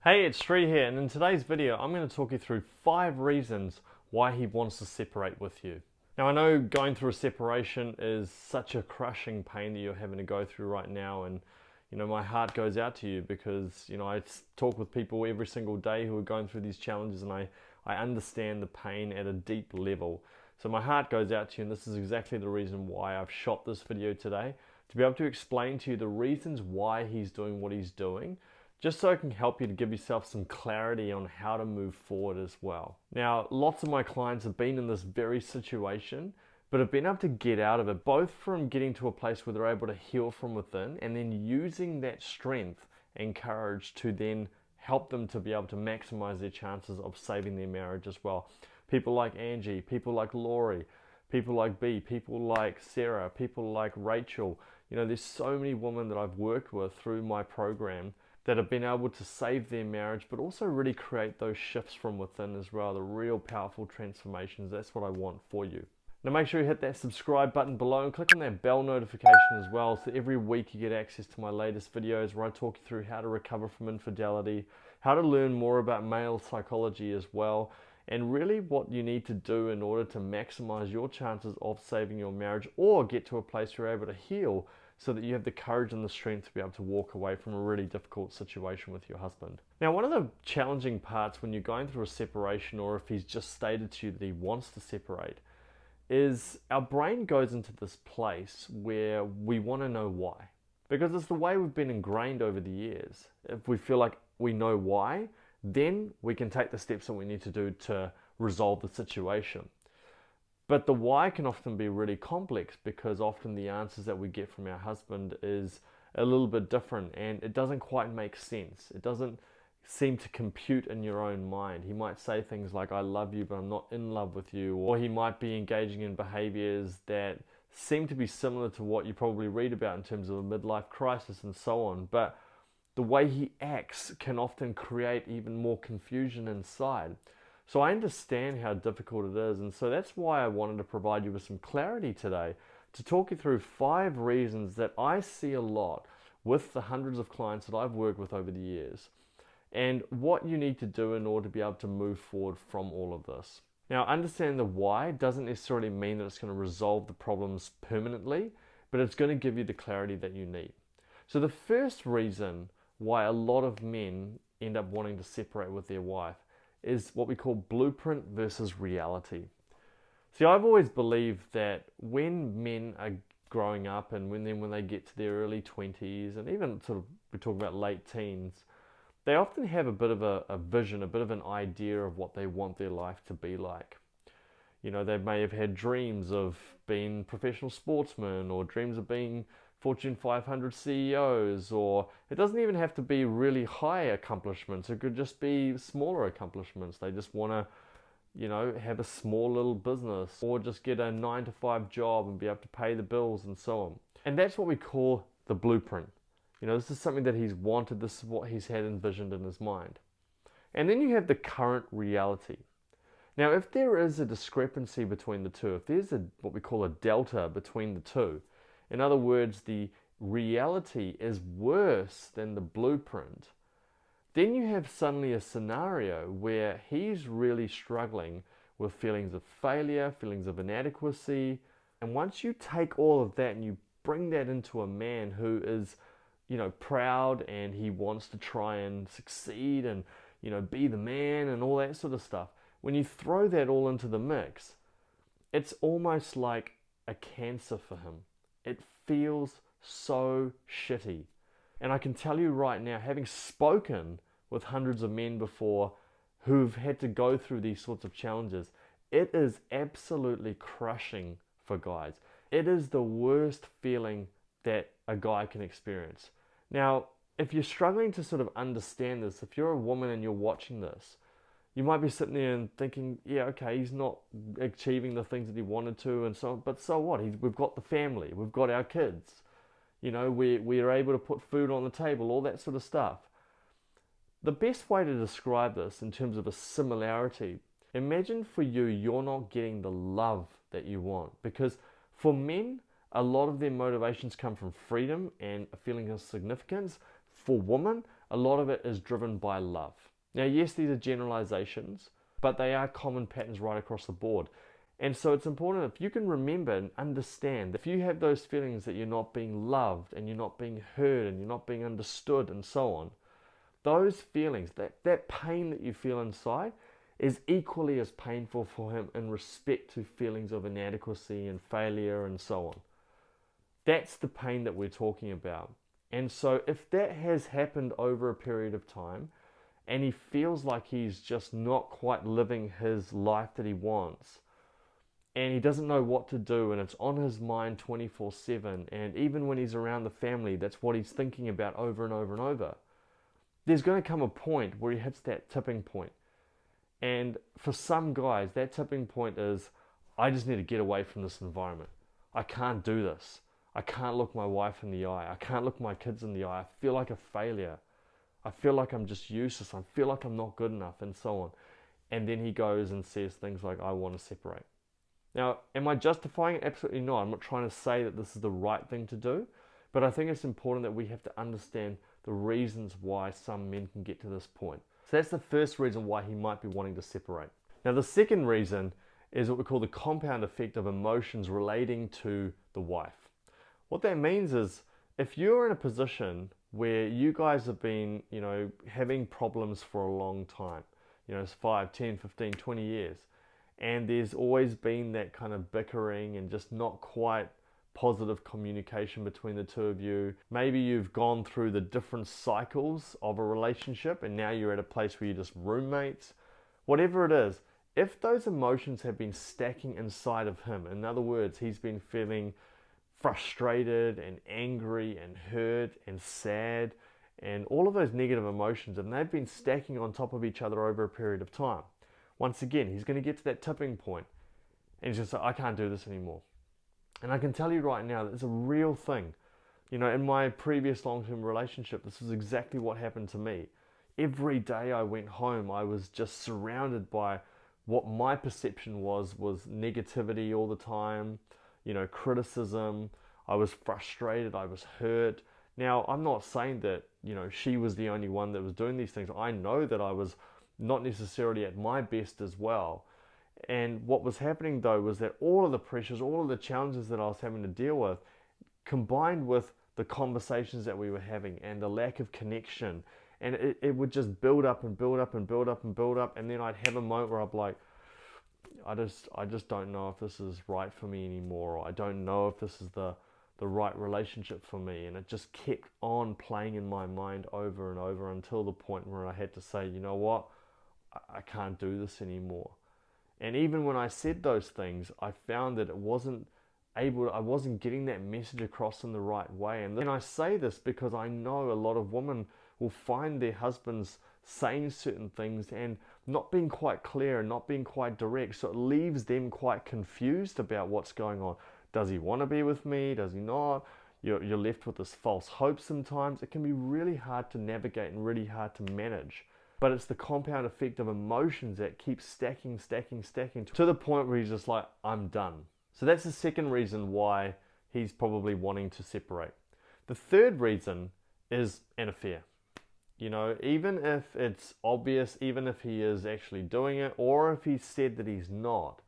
Hey, it's Sri here, and in today's video, I'm going to talk you through 5 reasons why he wants to separate with you. Now, I know going through a separation is such a crushing pain that you're having to go through right now, and my heart goes out to you because, I talk with people every single day who are going through these challenges, and I understand the pain at a deep level. So my heart goes out to you, and this is exactly the reason why I've shot this video today, to be able to explain to you the reasons why he's doing what he's doing, just so I can help you to give yourself some clarity on how to move forward as well. Now, lots of my clients have been in this very situation, but have been able to get out of it, both from getting to a place where they're able to heal from within and then using that strength and courage to then help them to be able to maximize their chances of saving their marriage as well. People like Angie, people like Laurie, people like B, people like Sarah, people like Rachel. There's so many women that I've worked with through my program that have been able to save their marriage, but also really create those shifts from within as well, the real powerful transformations. That's what I want for you. Now make sure you hit that subscribe button below and click on that bell notification as well, so every week you get access to my latest videos where I talk you through how to recover from infidelity, how to learn more about male psychology as well, and really what you need to do in order to maximize your chances of saving your marriage or get to a place where you're able to heal, so that you have the courage and the strength to be able to walk away from a really difficult situation with your husband. Now, one of the challenging parts when you're going through a separation, or if he's just stated to you that he wants to separate, is our brain goes into this place where we want to know why. Because it's the way we've been ingrained over the years. If we feel like we know why, then we can take the steps that we need to do to resolve the situation. But the why can often be really complex, because often the answers that we get from our husband is a little bit different and it doesn't quite make sense. It doesn't seem to compute in your own mind. He might say things like, I love you, but I'm not in love with you. Or he might be engaging in behaviors that seem to be similar to what you probably read about in terms of a midlife crisis and so on. But the way he acts can often create even more confusion inside. So I understand how difficult it is, and so that's why I wanted to provide you with some clarity today to talk you through 5 reasons that I see a lot with the hundreds of clients that I've worked with over the years, and what you need to do in order to be able to move forward from all of this. Now, understand the why doesn't necessarily mean that it's going to resolve the problems permanently, but it's going to give you the clarity that you need. So the first reason why a lot of men end up wanting to separate with their wife is what we call blueprint versus reality. See, I've always believed that when men are growing up and when they get to their early 20s and even sort of, we talk about late teens, they often have a bit of a vision, a bit of an idea of what they want their life to be like. They may have had dreams of being professional sportsmen or dreams of being Fortune 500 CEOs, or it doesn't even have to be really high accomplishments. It could just be smaller accomplishments. They just want to, have a small little business or just get a 9-to-5 job and be able to pay the bills and so on. And that's what we call the blueprint. This is something that he's wanted. This is what he's had envisioned in his mind. And then you have the current reality. Now, if there is a discrepancy between the two, if there's what we call a delta between the two, in other words, the reality is worse than the blueprint, then you have suddenly a scenario where he's really struggling with feelings of failure, feelings of inadequacy. And once you take all of that and you bring that into a man who is, proud and he wants to try and succeed and, be the man and all that sort of stuff, when you throw that all into the mix, it's almost like a cancer for him. It feels so shitty. And I can tell you right now, having spoken with hundreds of men before who've had to go through these sorts of challenges, it is absolutely crushing for guys. It is the worst feeling that a guy can experience. Now, if you're struggling to sort of understand this, if you're a woman and you're watching this, you might be sitting there and thinking, yeah, okay, he's not achieving the things that he wanted to and so on, but so what? We've got the family, we've got our kids, we're able to put food on the table, all that sort of stuff. The best way to describe this in terms of a similarity, imagine for you, you're not getting the love that you want. Because for men, a lot of their motivations come from freedom and a feeling of significance. For women, a lot of it is driven by love. Now, yes, these are generalizations, but they are common patterns right across the board. And so it's important, if you can remember and understand, if you have those feelings that you're not being loved and you're not being heard and you're not being understood and so on, those feelings, that pain that you feel inside is equally as painful for him in respect to feelings of inadequacy and failure and so on. That's the pain that we're talking about. And so if that has happened over a period of time and he feels like he's just not quite living his life that he wants, and he doesn't know what to do, and it's on his mind 24/7, and even when he's around the family, that's what he's thinking about over and over and over, there's going to come a point where he hits that tipping point. And for some guys, that tipping point is, I just need to get away from this environment. I can't do this. I can't look my wife in the eye. I can't look my kids in the eye. I feel like a failure. I feel like I'm just useless. I feel like I'm not good enough, and so on. And then he goes and says things like, I want to separate. Now, am I justifying it? Absolutely not. I'm not trying to say that this is the right thing to do, but I think it's important that we have to understand the reasons why some men can get to this point. So that's the first reason why he might be wanting to separate. Now, the second reason is what we call the compound effect of emotions relating to the wife. What that means is, if you're in a position where you guys have been, having problems for a long time, it's 5, 10, 15, 20 years, and there's always been that kind of bickering and just not quite positive communication between the two of you. Maybe you've gone through the different cycles of a relationship and now you're at a place where you're just roommates. Whatever it is, if those emotions have been stacking inside of him, in other words, he's been feeling frustrated and angry and hurt and sad and all of those negative emotions, and they've been stacking on top of each other over a period of time. Once again, he's going to get to that tipping point and he's going to say, I can't do this anymore. And I can tell you right now that it's a real thing. In my previous long-term relationship, this is exactly what happened to me. Every day I went home, I was just surrounded by what my perception was negativity all the time, criticism. I was frustrated, I was hurt. Now, I'm not saying that, she was the only one that was doing these things. I know that I was not necessarily at my best as well. And what was happening though was that all of the pressures, all of the challenges that I was having to deal with, combined with the conversations that we were having and the lack of connection, and it would just build up and build up and build up and build up, and then I'd have a moment where I'd be like, I just don't know if this is right for me anymore, or I don't know if this is the right relationship for me. And it just kept on playing in my mind over and over until the point where I had to say, you know what, I can't do this anymore. And even when I said those things, I found that I wasn't getting that message across in the right way. And I say this because I know a lot of women will find their husbands saying certain things and not being quite clear and not being quite direct. So it leaves them quite confused about what's going on. Does he want to be with me? Does he not? You're left with this false hope sometimes. It can be really hard to navigate and really hard to manage. But it's the compound effect of emotions that keeps stacking to the point where he's just like, I'm done. So that's the second reason why he's probably wanting to separate. The third reason is an affair. Even if it's obvious, even if he is actually doing it, or if he's said that he's not,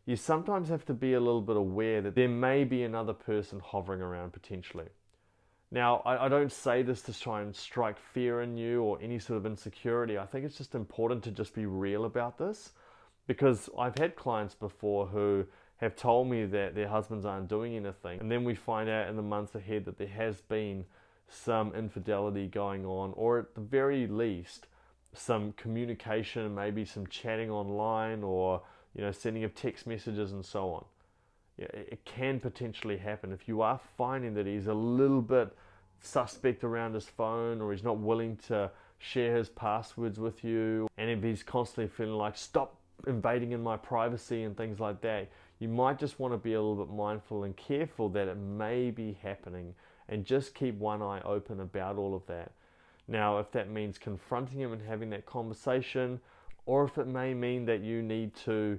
you sometimes have to be a little bit aware that there may be another person hovering around potentially. Now, I don't say this to try and strike fear in you or any sort of insecurity. I think it's just important to just be real about this, because I've had clients before who have told me that their husbands aren't doing anything, and then we find out in the months ahead that there has been some infidelity going on, or at the very least some communication, maybe some chatting online, or sending of text messages and so on. It can potentially happen if you are finding that he's a little bit suspect around his phone, or he's not willing to share his passwords with you, and if he's constantly feeling like, stop invading in my privacy and things like that. You might just want to be a little bit mindful and careful that it may be happening, and just keep one eye open about all of that. Now, if that means confronting him and having that conversation, or if it may mean that you need to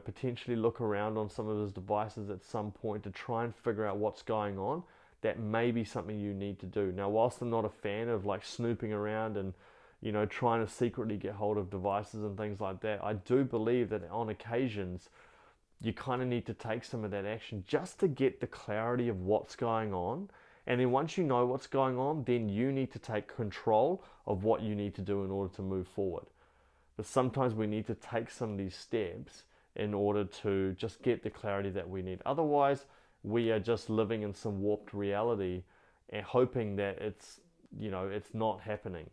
potentially look around on some of his devices at some point to try and figure out what's going on, that may be something you need to do. Now, whilst I'm not a fan of like snooping around and trying to secretly get hold of devices and things like that, I do believe that on occasions you kind of need to take some of that action just to get the clarity of what's going on. And then once you know what's going on, then you need to take control of what you need to do in order to move forward. But sometimes we need to take some of these steps in order to just get the clarity that we need. Otherwise, we are just living in some warped reality and hoping that it's not happening.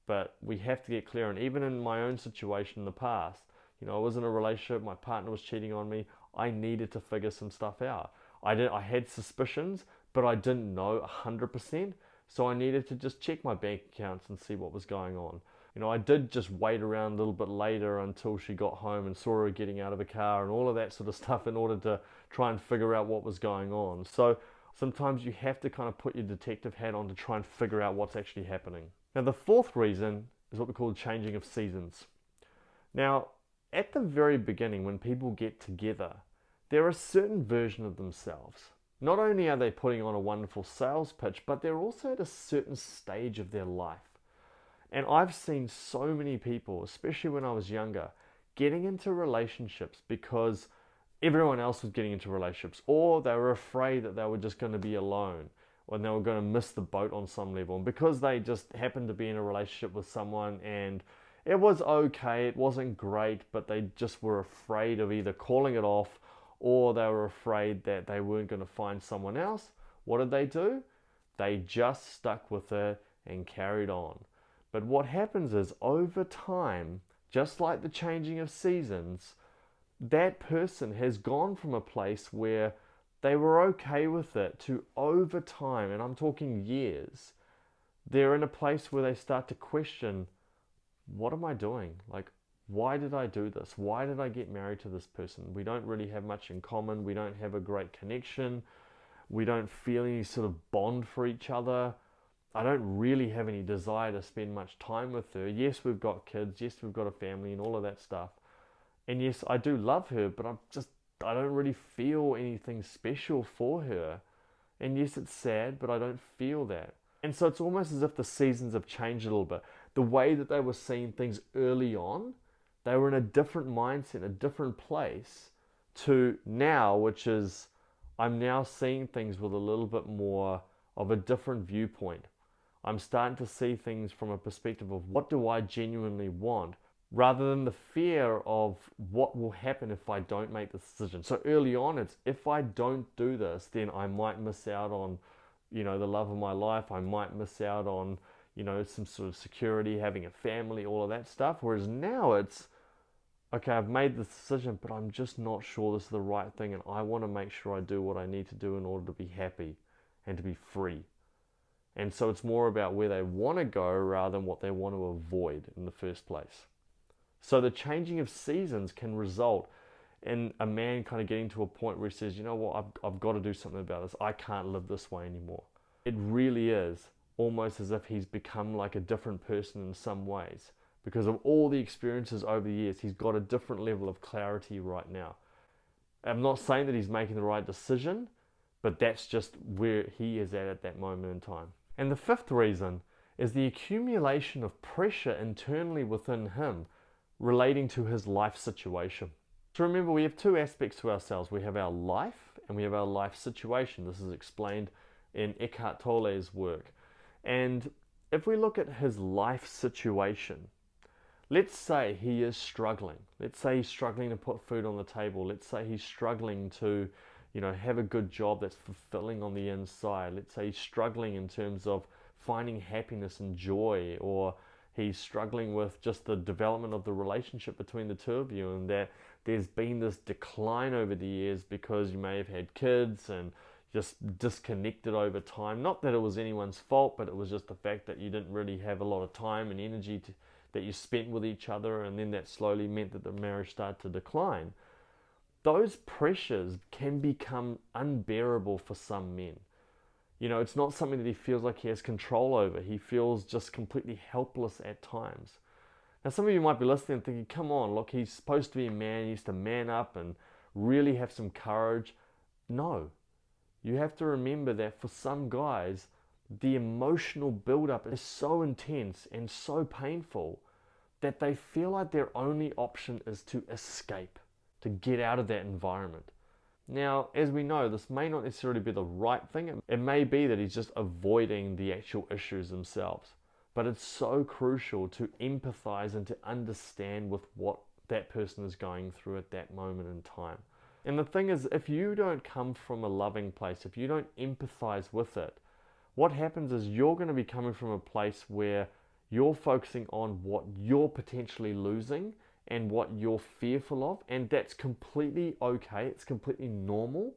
But we have to get clear. And even in my own situation in the past, I was in a relationship, my partner was cheating on me. I needed to figure some stuff out. I had suspicions, but I didn't know 100%. So I needed to just check my bank accounts and see what was going on. I did just wait around a little bit later until she got home and saw her getting out of the car and all of that sort of stuff in order to try and figure out what was going on. So sometimes you have to kind of put your detective hat on to try and figure out what's actually happening. Now, the fourth reason is what we call changing of seasons. Now, at the very beginning, when people get together, they're a certain version of themselves. Not only are they putting on a wonderful sales pitch, but they're also at a certain stage of their life. And I've seen so many people, especially when I was younger, getting into relationships because everyone else was getting into relationships, or they were afraid that they were just going to be alone, or they were going to miss the boat on some level. And because they just happened to be in a relationship with someone and it was okay, it wasn't great, but they just were afraid of either calling it off or they were afraid that they weren't going to find someone else. What did they do? They just stuck with it and carried on. But what happens is over time, just like the changing of seasons, that person has gone from a place where they were okay with it to over time, and I'm talking years, they're in a place where they start to question, what am I doing? Like, why did I do this? Why did I get married to this person? We don't really have much in common. We don't have a great connection. We don't feel any sort of bond for each other. I don't really have any desire to spend much time with her. Yes, we've got kids. Yes, we've got a family and all of that stuff. And yes, I do love her, but I don't really feel anything special for her. And yes, it's sad, but I don't feel that. And so it's almost as if the seasons have changed a little bit. The way that they were seeing things early on, they were in a different mindset, a different place to now, which is I'm now seeing things with a little bit more of a different viewpoint. I'm starting to see things from a perspective of what do I genuinely want, rather than the fear of what will happen if I don't make this decision. So early on, it's if I don't do this, then I might miss out on, the love of my life. I might miss out on, some sort of security, having a family, all of that stuff. Whereas now it's, okay, I've made this decision, but I'm just not sure this is the right thing, and I want to make sure I do what I need to do in order to be happy and to be free. And so it's more about where they want to go rather than what they want to avoid in the first place. So the changing of seasons can result in a man kind of getting to a point where he says, you know what, I've got to do something about this. I can't live this way anymore. It really is almost as if he's become like a different person in some ways. Because of all the experiences over the years, he's got a different level of clarity right now. I'm not saying that he's making the right decision, but that's just where he is at that moment in time. And the fifth reason is the accumulation of pressure internally within him relating to his life situation. So remember, we have two aspects to ourselves. We have our life and we have our life situation. This is explained in Eckhart Tolle's work. And if we look at his life situation, let's say he is struggling. Let's say he's struggling to put food on the table. Let's say he's struggling to have a good job that's fulfilling on the inside. Let's say he's struggling in terms of finding happiness and joy, or he's struggling with just the development of the relationship between the two of you, and that there's been this decline over the years because you may have had kids and just disconnected over time. Not that it was anyone's fault, but it was just the fact that you didn't really have a lot of time and energy that you spent with each other, and then that slowly meant that the marriage started to decline. Those pressures can become unbearable for some men. It's not something that he feels like he has control over. He feels just completely helpless at times. Now, some of you might be listening and thinking, come on, look, he's supposed to be a man. He needs to man up and really have some courage. No, You have to remember that for some guys, the emotional buildup is so intense and so painful that they feel like their only option is to escape, to get out of that environment. Now, as we know, this may not necessarily be the right thing. It may be that he's just avoiding the actual issues themselves. But it's so crucial to empathize and to understand with what that person is going through at that moment in time. And the thing is, if you don't come from a loving place, if you don't empathize with it, what happens is you're going to be coming from a place where you're focusing on what you're potentially losing and what you're fearful of, and that's completely okay, it's completely normal,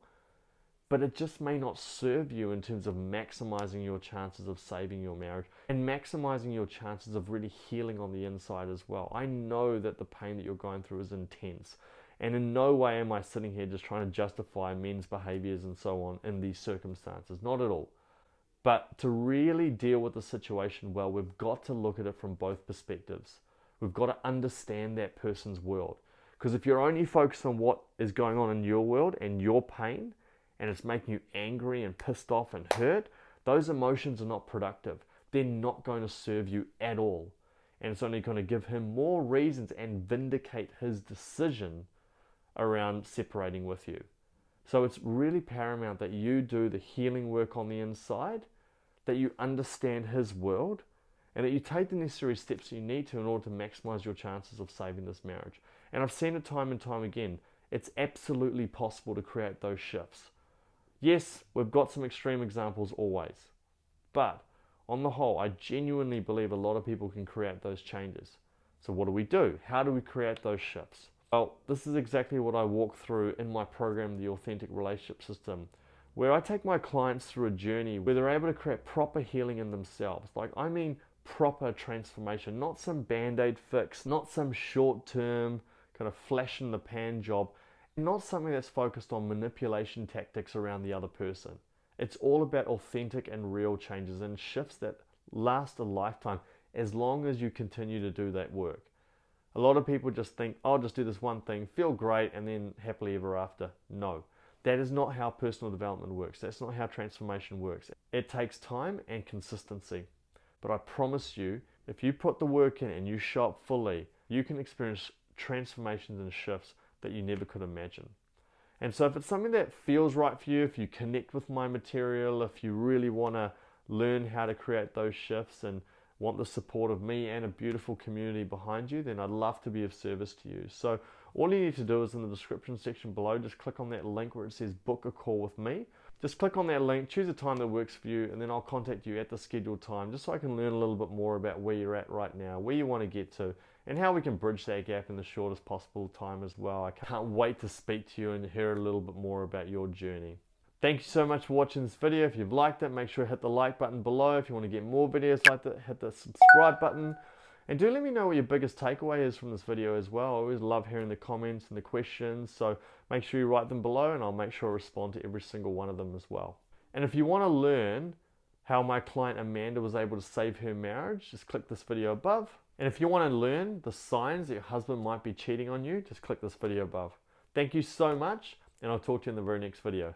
but it just may not serve you in terms of maximizing your chances of saving your marriage and maximizing your chances of really healing on the inside as well. I know that the pain that you're going through is intense, and in no way am I sitting here just trying to justify men's behaviors and so on in these circumstances, not at all. But to really deal with the situation well, we've got to look at it from both perspectives. We've got to understand that person's world. Because if you're only focused on what is going on in your world and your pain, and it's making you angry and pissed off and hurt, those emotions are not productive. They're not going to serve you at all. And it's only going to give him more reasons and vindicate his decision around separating with you. So it's really paramount that you do the healing work on the inside, that you understand his world, and that you take the necessary steps you need to in order to maximize your chances of saving this marriage. And I've seen it time and time again. It's absolutely possible to create those shifts. Yes, we've got some extreme examples always, but on the whole, I genuinely believe a lot of people can create those changes. So what do? How do we create those shifts? Well, this is exactly what I walk through in my program, The Authentic Relationship System, where I take my clients through a journey where they're able to create proper healing in themselves. I mean proper transformation, not some band-aid fix, not some short-term kind of flash in the pan job, not something that's focused on manipulation tactics around the other person. It's all about authentic and real changes and shifts that last a lifetime as long as you continue to do that work. A lot of people just think, I'll just do this one thing, feel great, and then happily ever after. No, that is not how personal development works. That's not how transformation works. It takes time and consistency. But I promise you, if you put the work in and you show up fully, you can experience transformations and shifts that you never could imagine. And so if it's something that feels right for you, if you connect with my material, if you really want to learn how to create those shifts and want the support of me and a beautiful community behind you, then I'd love to be of service to you. So all you need to do is in the description section below, just click on that link where it says book a call with me. Just click on that link, choose a time that works for you, and then I'll contact you at the scheduled time just so I can learn a little bit more about where you're at right now, where you want to get to, and how we can bridge that gap in the shortest possible time as well. I can't wait to speak to you and hear a little bit more about your journey. Thank you so much for watching this video. If you've liked it, make sure to hit the like button below. If you want to get more videos like that, hit the subscribe button. And do let me know what your biggest takeaway is from this video as well. I always love hearing the comments and the questions, so make sure you write them below and I'll make sure I respond to every single one of them as well. And if you want to learn how my client Amanda was able to save her marriage, just click this video above. And if you want to learn the signs that your husband might be cheating on you, just click this video above. Thank you so much, and I'll talk to you in the very next video.